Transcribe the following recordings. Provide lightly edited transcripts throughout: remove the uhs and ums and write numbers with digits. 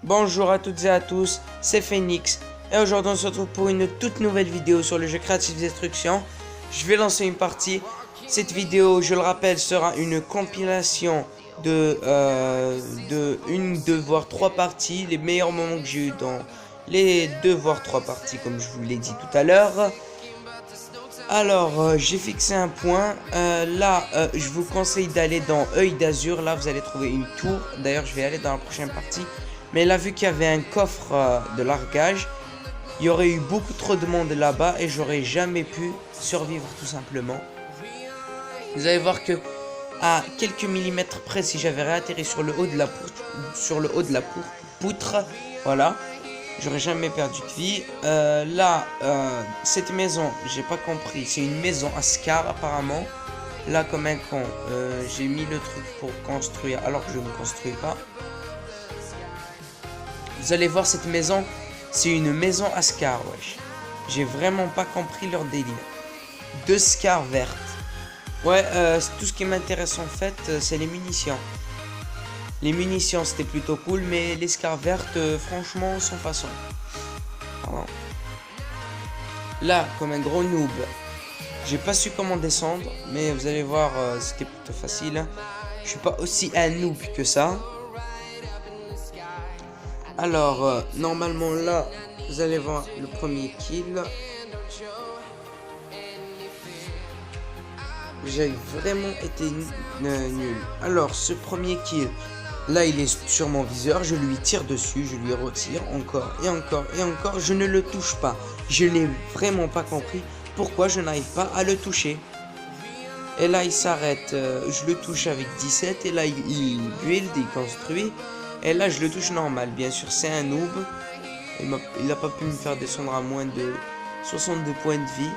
Bonjour à toutes et à tous, c'est Phoenix et aujourd'hui on se retrouve pour une toute nouvelle vidéo sur le jeu Creative Destruction. Je vais lancer une partie. Cette vidéo, je le rappelle, sera une compilation de une, deux voire trois parties, les meilleurs moments que j'ai eu dans les 2 voire 3 parties comme je vous l'ai dit tout à l'heure. Alors j'ai fixé un point, je vous conseille d'aller dans Œil d'Azur. Là vous allez trouver une tour, d'ailleurs je vais aller dans la prochaine partie. Mais là, vu qu'il y avait un coffre de largage, il y aurait eu beaucoup trop de monde là-bas et j'aurais jamais pu survivre tout simplement. Vous allez voir que à quelques millimètres près, si j'avais réatterri sur le haut de la poutre, voilà, j'aurais jamais perdu de vie. Cette maison, j'ai pas compris, c'est une maison à Scar apparemment. Là, comme un con, j'ai mis le truc pour construire alors que je ne construis pas. Vous allez voir, cette maison, c'est une maison à Scar, wesh. J'ai vraiment pas compris leur délire. 2 Scar vertes. Ouais, tout ce qui m'intéresse en fait, c'est les munitions. Les munitions, c'était plutôt cool, mais les Scar vertes, franchement, sans façon. Pardon. Là, comme un gros noob, j'ai pas su comment descendre, mais vous allez voir, c'était plutôt facile. Je suis pas aussi un noob que ça. Alors, normalement là, vous allez voir le premier kill. J'ai vraiment été nul. Alors, ce premier kill, là, il est sur mon viseur. Je lui tire dessus, je lui retire encore et encore et encore. Je ne le touche pas. Je n'ai vraiment pas compris pourquoi je n'arrive pas à le toucher. Et là, il s'arrête. Je le touche avec 17 et là, il build, il construit. Et là, je le touche normal. Bien sûr, c'est un noob. Il n'a pas pu me faire descendre à moins de 62 points de vie.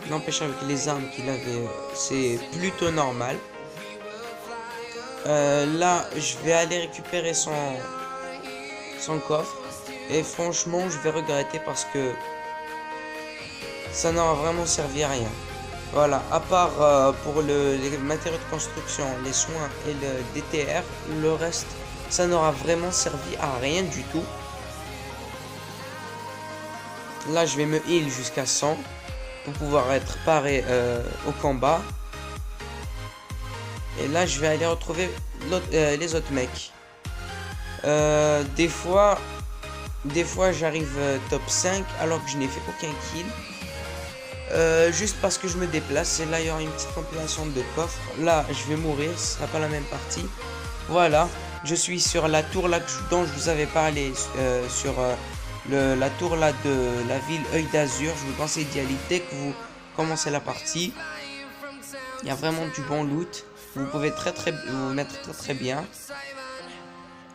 N'empêche, avec les armes qu'il avait, c'est plutôt normal. Là, je vais aller récupérer son coffre. Et franchement, je vais regretter parce que ça n'aura vraiment servi à rien. Voilà, à part pour les matériaux de construction, les soins et le DTR, le reste, ça n'aura vraiment servi à rien du tout. Là, je vais me heal jusqu'à 100 pour pouvoir être paré au combat. Et là, je vais aller retrouver les autres mecs. Des fois j'arrive top 5 alors que je n'ai fait aucun kill. Juste parce que je me déplace. Et là, il y aura une petite compilation de coffres. Là, je vais mourir. Ce sera pas la même partie. Voilà. Je suis sur la tour là dont je vous avais parlé. Sur la tour là de la ville Œil d'Azur. Je vous conseille d'y aller dès que vous commencez la partie. Il y a vraiment du bon loot. Vous pouvez vous mettre très bien.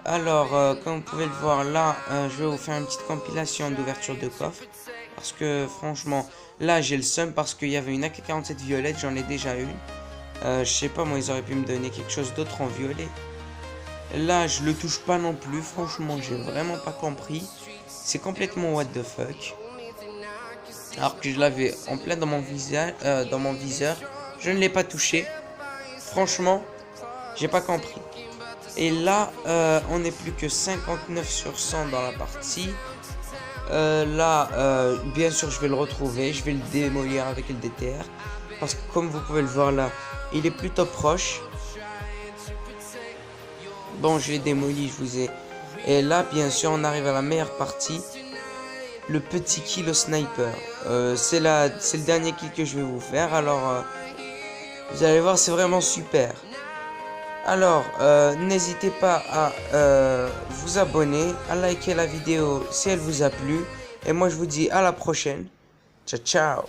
Alors, comme vous pouvez le voir là, je vais vous faire une petite compilation d'ouverture de coffre. Parce que franchement, là j'ai le seum parce qu'il y avait une AK-47 violette, j'en ai déjà une. Je sais pas, moi ils auraient pu me donner quelque chose d'autre en violet. Là je le touche pas non plus, franchement j'ai vraiment pas compris. C'est complètement what the fuck. Alors que je l'avais en plein dans mon viseur, je ne l'ai pas touché. Franchement, j'ai pas compris. Et là, on n'est plus que 59 sur 100 dans la partie. Bien sûr, je vais le retrouver. Je vais le démolir avec le DTR. Parce que comme vous pouvez le voir là, il est plutôt proche. Bon, je l'ai démoli, je vous ai. Et là, bien sûr, on arrive à la meilleure partie. Le petit kill au sniper. C'est le dernier kill que je vais vous faire. Alors, vous allez voir, c'est vraiment super. Alors, n'hésitez pas à vous abonner, à liker la vidéo si elle vous a plu. Et moi, je vous dis à la prochaine. Ciao, ciao.